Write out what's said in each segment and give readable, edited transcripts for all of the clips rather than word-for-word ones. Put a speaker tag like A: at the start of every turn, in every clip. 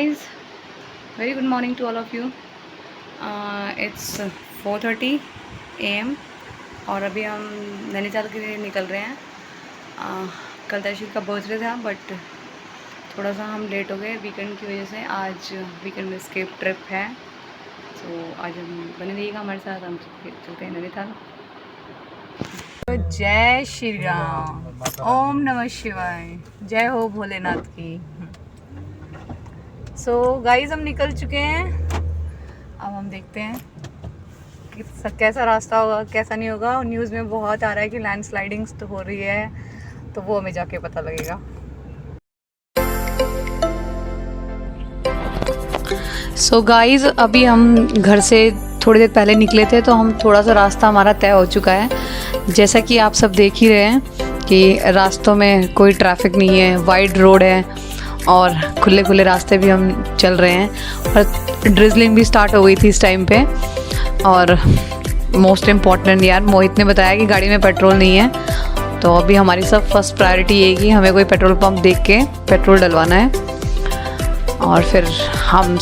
A: guys, very good morning to all of you. It's 4:30 AM और अभी हम नैनीताल के लिए निकल रहे हैं। कल तैशी का बर्थडे था बट थोड़ा सा हम लेट हो गए वीकेंड की वजह से। आज वीकेंड में स्केप ट्रिप है, तो आज हम बने रहिएगा हमारे साथ। हम चलते हैं नैनीताल। तो जय श्री राम, ओम नमः शिवाय, जय हो भोलेनाथ की। सो गाइस, हम निकल चुके हैं। अब हम देखते हैं कि कैसा रास्ता होगा कैसा नहीं होगा। न्यूज़ में बहुत आ रहा है कि लैंडस्लाइडिंग्स तो हो रही है, तो वो हमें जाके पता लगेगा। सो गाइस, अभी हम घर से थोड़ी देर पहले निकले थे, तो हम थोड़ा सा रास्ता हमारा तय हो चुका है। जैसा कि आप सब देख ही रहे हैं कि रास्तों में कोई ट्रैफिक नहीं है, वाइड रोड है और खुले खुले रास्ते भी हम चल रहे हैं। और ड्रिजलिंग भी स्टार्ट हो गई थी इस टाइम पे। और मोस्ट इम्पॉर्टेंट यार, मोहित ने बताया कि गाड़ी में पेट्रोल नहीं है, तो अभी हमारी सब फर्स्ट प्रायोरिटी ये कि हमें कोई पेट्रोल पंप देख के पेट्रोल डलवाना है और फिर हम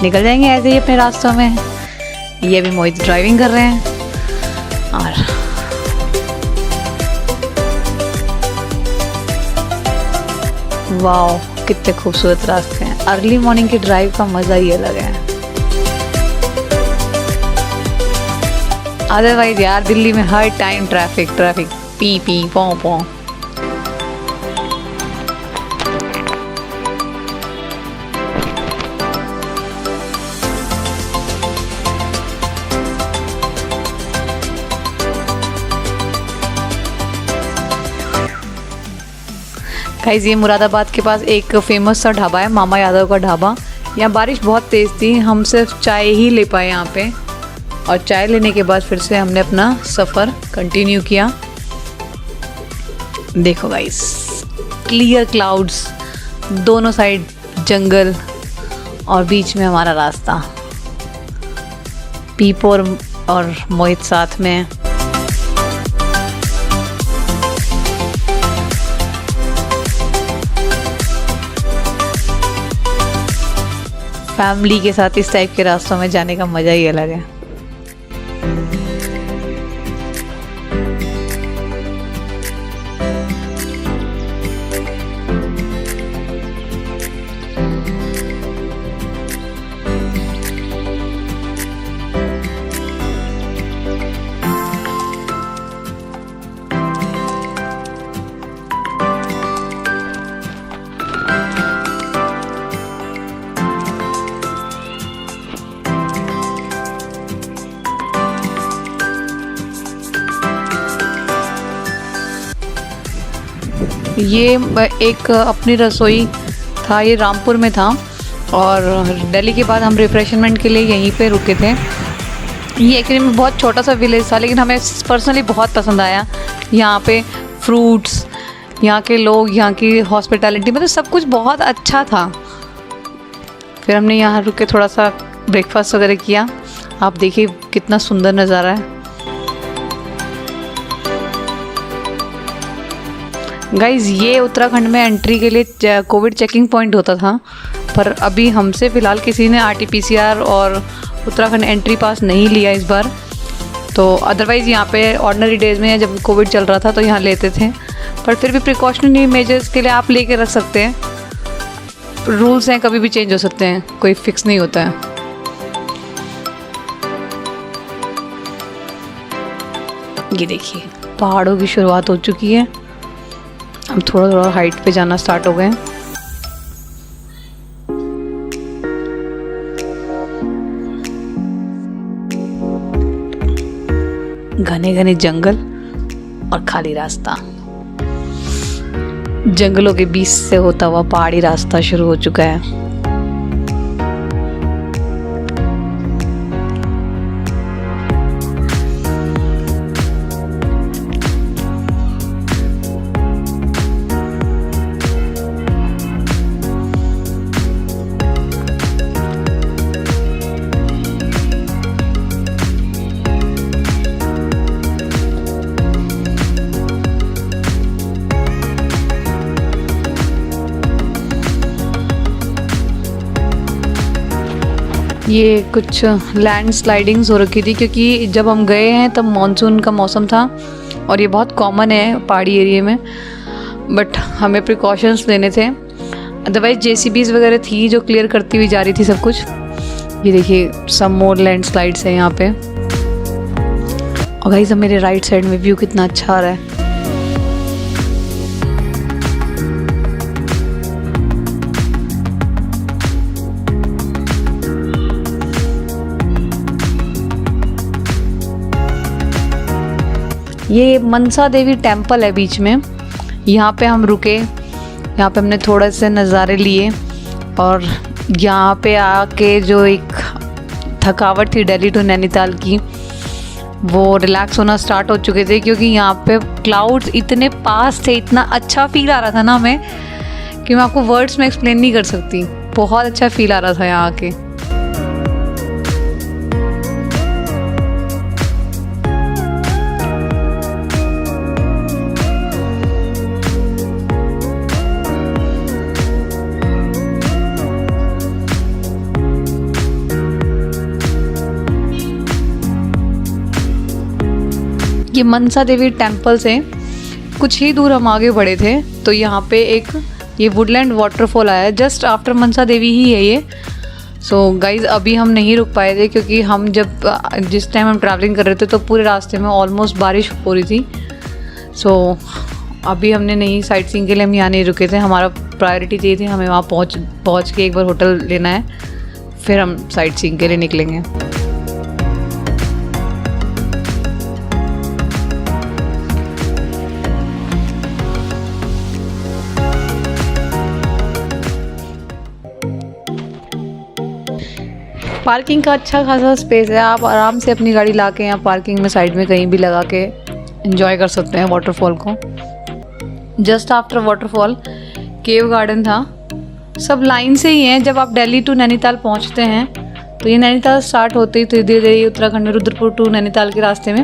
A: निकल जाएंगे ऐसे ही अपने रास्तों में। ये भी मोहित ड्राइविंग कर रहे हैं और वाओ, कितने खूबसूरत रास्ते हैं। अर्ली मॉर्निंग की ड्राइव का मज़ा ही अलग है। अदरवाइज यार, दिल्ली में हर टाइम ट्रैफिक पी पी पौ पौ। गाइस, ये मुरादाबाद के पास एक फेमस सा ढाबा है, मामा यादव का ढाबा। यहाँ बारिश बहुत तेज़ थी, हम सिर्फ चाय ही ले पाए यहाँ पे। और चाय लेने के बाद फिर से हमने अपना सफ़र कंटिन्यू किया। देखो गाइस, क्लियर क्लाउड्स, दोनों साइड जंगल और बीच में हमारा रास्ता। पीपो और मोहित साथ में। फैमिली के साथ इस टाइप के रास्तों में जाने का मज़ा ही अलग है। ये एक अपनी रसोई था, ये रामपुर में था और दिल्ली के बाद हम रिफ्रेशमेंट के लिए यहीं पे रुके थे। ये एक्चुअली में बहुत छोटा सा विलेज था, लेकिन हमें पर्सनली बहुत पसंद आया। यहाँ पे फ्रूट्स, यहाँ के लोग, यहाँ की हॉस्पिटैलिटी, मतलब सब कुछ बहुत अच्छा था। फिर हमने यहाँ रुक के थोड़ा सा ब्रेकफास्ट वगैरह किया। आप देखिए कितना सुंदर नज़ारा है। गाइज़, ये उत्तराखंड में एंट्री के लिए कोविड चेकिंग पॉइंट होता था, पर अभी हमसे फ़िलहाल किसी ने RT-PCR और उत्तराखंड एंट्री पास नहीं लिया इस बार। तो अदरवाइज़ यहाँ पे ऑर्डिनरी डेज़ में जब कोविड चल रहा था तो यहाँ लेते थे, पर फिर भी प्रिकॉशनरी मेजर्स के लिए आप लेके रख सकते हैं। रूल्स हैं, कभी भी चेंज हो सकते हैं, कोई फिक्स नहीं होता है। ये देखिए, पहाड़ों की शुरुआत हो चुकी है। हम थोड़ा थोड़ा हाइट पे जाना स्टार्ट हो गए हैं। घने घने जंगल और खाली रास्ता। जंगलों के बीच से होता हुआ पहाड़ी रास्ता शुरू हो चुका है। ये कुछ लैंड स्लाइडिंग्स हो रखी थी क्योंकि जब हम गए हैं तब मानसून का मौसम था और ये बहुत कॉमन है पहाड़ी एरिया में, बट हमें प्रिकॉशंस लेने थे। अदरवाइज जेसीबीज़ वगैरह थी जो क्लियर करती हुई जा रही थी सब कुछ। ये देखिए सम मोर लैंड स्लाइड्स है यहाँ पे। और गाइस अब मेरे राइट साइड में व्यू कितना अच्छा आ रहा है। ये मनसा देवी टेम्पल है बीच में, यहाँ पे हम रुके, यहाँ पे हमने थोड़े से नज़ारे लिए और यहाँ पे आके जो एक थकावट थी दिल्ली टू नैनीताल की, वो रिलैक्स होना स्टार्ट हो चुके थे क्योंकि यहाँ पे क्लाउड्स इतने पास थे, इतना अच्छा फील आ रहा था ना हमें कि मैं आपको वर्ड्स में एक्सप्लेन नहीं कर सकती। बहुत अच्छा फील आ रहा था यहाँ आके। ये मनसा देवी टेम्पल से कुछ ही दूर हम आगे बढ़े थे तो यहाँ पे एक ये वुडलैंड वाटरफॉल आया है, जस्ट आफ्टर मनसा देवी ही है ये। सो गाइज़ अभी हम नहीं रुक पाए थे क्योंकि हम जिस टाइम हम ट्रैवलिंग कर रहे थे तो पूरे रास्ते में ऑलमोस्ट बारिश हो रही थी। सो अभी हमने नहीं, साइट सीइंग के लिए हम यहाँ नहीं रुके थे। हमारा प्रायोरिटी ये थी हमें वहाँ पहुँच के एक बार होटल लेना है, फिर हम साइट सीइंग के लिए निकलेंगे। पार्किंग का अच्छा खासा स्पेस है, आप आराम से अपनी गाड़ी ला के यहाँ पार्किंग में साइड में कहीं भी लगा के एंजॉय कर सकते हैं वाटरफॉल को। Just after waterfall cave garden था, सब लाइन से ही हैं। जब आप दिल्ली टू नैनीताल पहुँचते हैं तो ये नैनीताल स्टार्ट होते ही तो धीरे धीरे उत्तराखंड में रुद्रपुर टू नैनीताल के रास्ते में,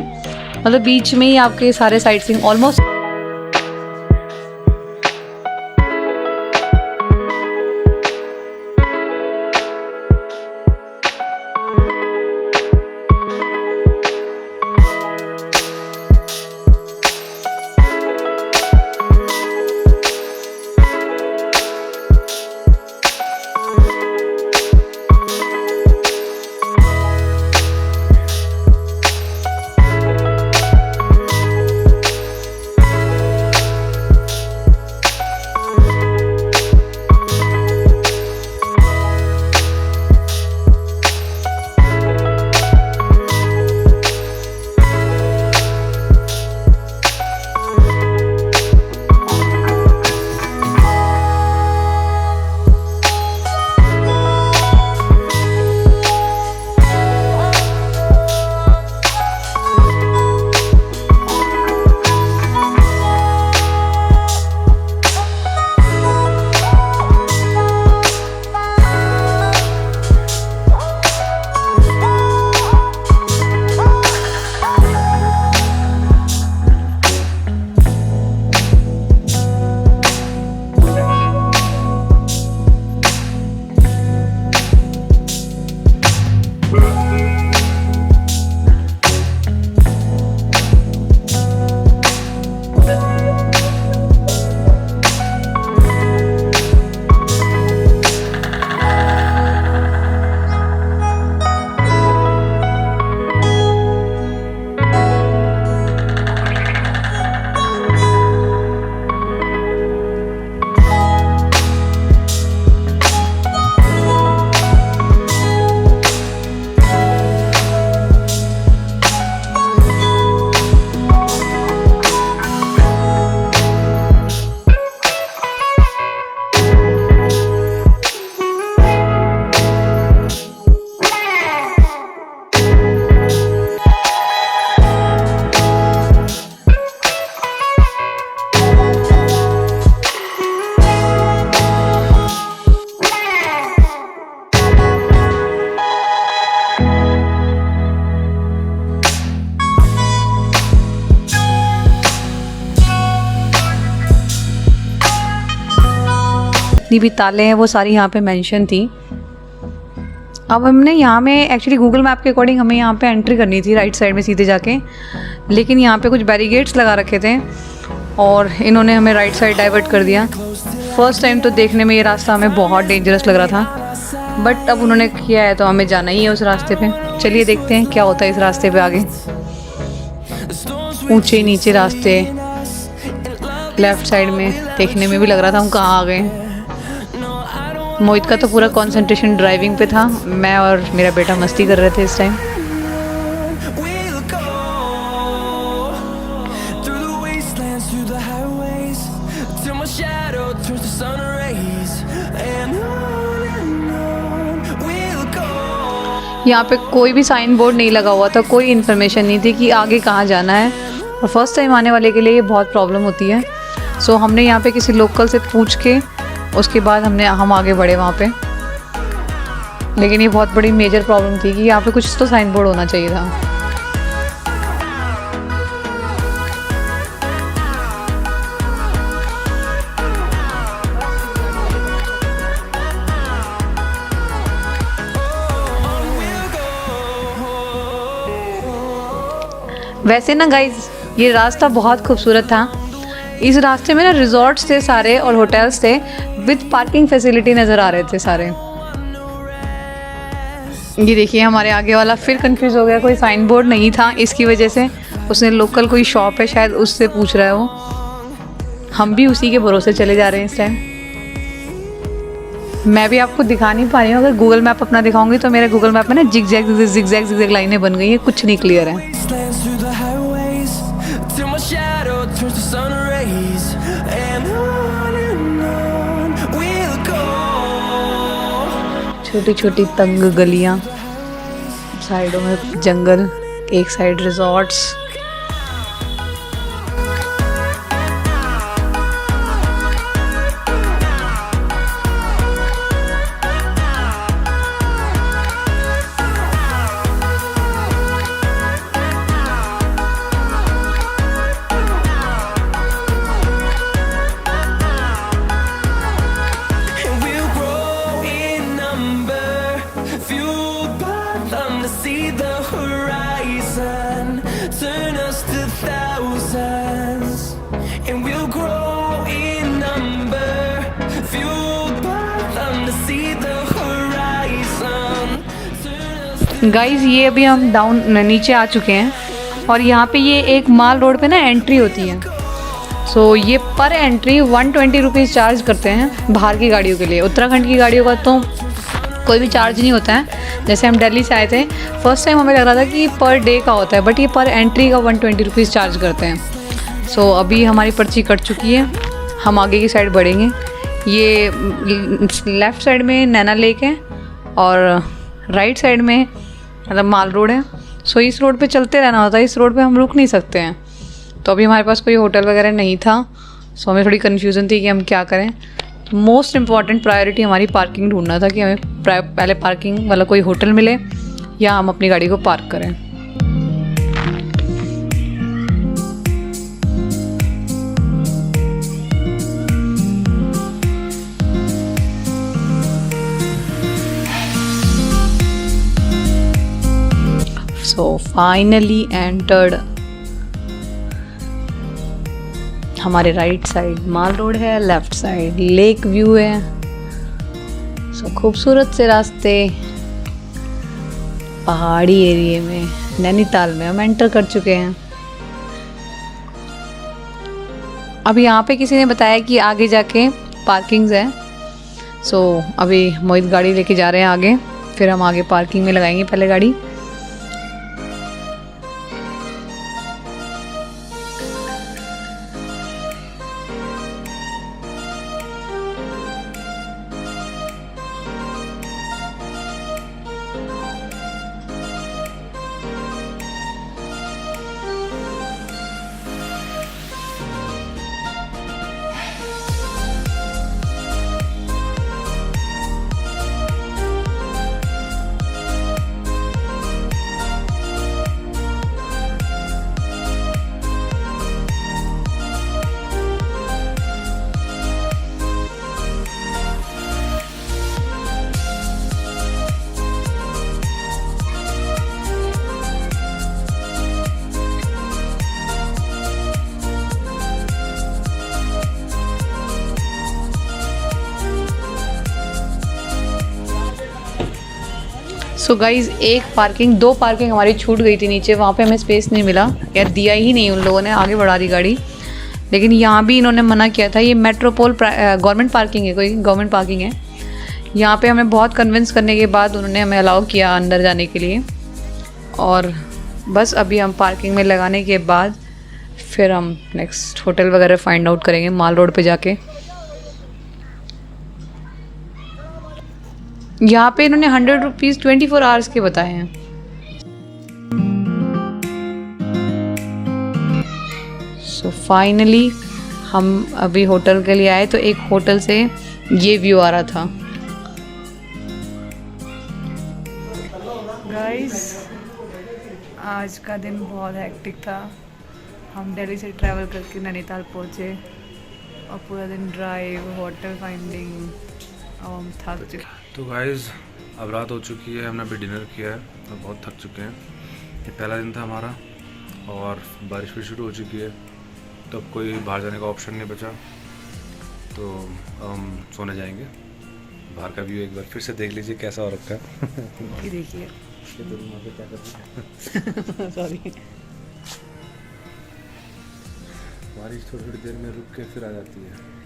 A: मतलब बीच में ही आपके सारे साइट सीइंग ऑलमोस्ट। जितनी भी ताले हैं वो सारी यहाँ पे मेंशन थी। अब हमने यहाँ में एक्चुअली गूगल मैप के अकॉर्डिंग हमें यहाँ पे एंट्री करनी थी राइट साइड में सीधे जाके, लेकिन यहाँ पे कुछ बैरिकेड्स लगा रखे थे और इन्होंने हमें राइट साइड डाइवर्ट कर दिया। फर्स्ट टाइम तो देखने में ये रास्ता हमें बहुत डेंजरस लग रहा था, बट अब उन्होंने किया है तो हमें जाना ही है उस रास्ते पे। चलिए देखते हैं क्या होता है इस रास्ते पे आगे। ऊंचे नीचे रास्ते, लेफ़्ट साइड में देखने में भी लग रहा था हम कहाँ आ गए। मोहित का तो पूरा कंसंट्रेशन ड्राइविंग पे था, मैं और मेरा बेटा मस्ती कर रहे थे इस टाइम। यहाँ पे कोई भी साइन बोर्ड नहीं लगा हुआ था, कोई इन्फॉर्मेशन नहीं थी कि आगे कहाँ जाना है, और फर्स्ट टाइम आने वाले के लिए ये बहुत प्रॉब्लम होती है। सो हमने यहाँ पे किसी लोकल से पूछ के उसके बाद हम आगे बढ़े वहाँ पे। लेकिन ये बहुत बड़ी मेजर प्रॉब्लम थी कि यहाँ पे कुछ तो साइन बोर्ड होना चाहिए था। वैसे ना गाइज ये रास्ता बहुत खूबसूरत था। इस रास्ते में ना रिजॉर्ट्स थे सारे और होटल्स थे विद पार्किंग फैसिलिटी नज़र आ रहे थे सारे। ये देखिए हमारे आगे वाला फिर कंफ्यूज हो गया, कोई साइन बोर्ड नहीं था, इसकी वजह से उसने लोकल कोई शॉप है शायद उससे पूछ रहा है वो। हम भी उसी के भरोसे चले जा रहे हैं इस टाइम। मैं भी आपको दिखा नहीं पा रही हूँ, अगर गूगल मैप अपना दिखाऊंगी तो मेरे गूगल मैप में ना जिगजैग लाइनें बन गई हैं, कुछ नहीं क्लियर है। छोटी छोटी तंग गलियां, साइडों में जंगल, एक साइड रिजॉर्ट्स। गाइज ये अभी हम डाउन नीचे आ चुके हैं और यहाँ पे ये एक माल रोड पे ना एंट्री होती है। सो ये पर एंट्री 120 रुपीज़ चार्ज करते हैं बाहर की गाड़ियों के लिए। उत्तराखंड की गाड़ियों का तो कोई भी चार्ज नहीं होता है। जैसे हम दिल्ली से आए थे, फर्स्ट टाइम हमें लग रहा था कि पर डे का होता है, बट ये पर एंट्री का 120 रुपीज़ चार्ज करते हैं। सो अभी हमारी पर्ची कट चुकी है, हम आगे की साइड बढ़ेंगे। ये लेफ़्ट साइड में नैना लेक है और राइट साइड में मतलब माल रोड है। सो इस रोड पे चलते रहना होता है, इस रोड पे हम रुक नहीं सकते हैं। तो अभी हमारे पास कोई होटल वगैरह नहीं था, सो हमें थोड़ी कन्फ्यूज़न थी कि हम क्या करें। मोस्ट इम्पॉर्टेंट प्रायोरिटी हमारी पार्किंग ढूंढना था कि हमें पहले पार्किंग वाला कोई होटल मिले या हम अपनी गाड़ी को पार्क करें। So finally entered। हमारे राइट साइड माल रोड है, लेफ्ट साइड लेक व्यू है। सो खूबसूरत से रास्ते पहाड़ी एरिया में, नैनीताल में हम एंटर कर चुके हैं। अब यहाँ पे किसी ने बताया कि आगे जाके पार्किंग्स है। सो अभी मोहित गाड़ी लेके जा रहे हैं आगे, फिर हम आगे पार्किंग में लगाएंगे पहले गाड़ी। सो गाइज दो पार्किंग हमारी छूट गई थी नीचे, वहाँ पे हमें स्पेस नहीं मिला, यार दिया ही नहीं उन लोगों ने, आगे बढ़ा दी गाड़ी। लेकिन यहाँ भी इन्होंने मना किया था, ये मेट्रोपोल गवर्नमेंट पार्किंग है, कोई गवर्नमेंट पार्किंग है। यहाँ पे हमें बहुत कन्विंस करने के बाद उन्होंने हमें अलाउ किया अंदर जाने के लिए। और बस अभी हम पार्किंग में लगाने के बाद फिर हम नेक्स्ट होटल वगैरह फाइंड आउट करेंगे माल रोड पे जाके। यहाँ पे इन्होंने 100 रुपीज़ 24 आवर्स के बताए हैं। सो फाइनली हम अभी होटल के लिए आए तो एक होटल से ये व्यू आ रहा था। गाइस आज का दिन बहुत हेक्टिक था। हम दिल्ली से ट्रैवल करके नैनीताल पहुँचे और पूरा दिन ड्राइव, होटल फाइंडिंग, अब हम थक चुके।
B: तो गाइस अब रात हो चुकी है, हमने अभी डिनर किया है और बहुत थक चुके हैं। ये पहला दिन था हमारा और बारिश भी शुरू हो चुकी है, तो अब कोई बाहर जाने का ऑप्शन नहीं बचा, तो हम सोने जाएंगे। बाहर का व्यू एक बार फिर से देख लीजिए कैसा हो रखा है।
A: ये देखिए
B: क्या कर
A: सॉरी।
B: बारिश थोड़ी देर में रुक के फिर आ जाती है।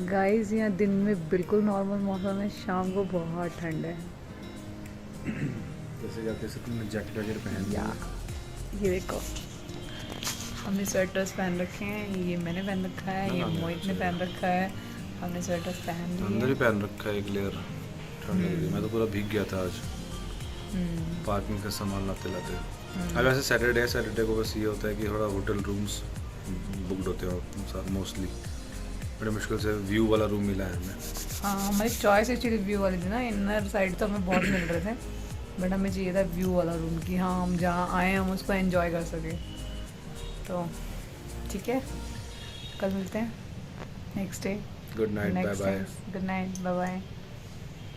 A: गाइस यहाँ दिन में बिल्कुल नॉर्मल मौसम है, शाम को बहुत ठंड है।
B: जैसे आप जैसे तुमने जैकेट वगैरह पहन लिया।
A: ये देखो हमने स्वेटर्स पहन रखे हैं, ये मैंने पहन रखा है, ये मोहित ने पहन रखा है। हमने स्वेटर्स पहन लिए,
B: अंदर ही पहन रखा है एक लेयर। ठंड लग रही है, मैं तो पूरा भीग गया था आज पार्किंग का सामान लाते लाते। अब वैसे सैटरडे को बस ये होता है कि थोड़ा होटल रूम्स बुकड होते हैं मोस्टली। बड़े मुश्किल से व्यू वाला रूम मिला है हमें।
A: हाँ हमारी चॉइस एक्चुअली व्यू वाली थी ना, इनर साइड तो हमें बहुत मिल रहे थे, बट हमें चाहिए था व्यू वाला रूम कि हाँ हम जहाँ आए हम उसको एंजॉय कर सकें। तो ठीक है, कल मिलते हैं next day.
B: Good night, bye bye.
A: Good night, bye bye.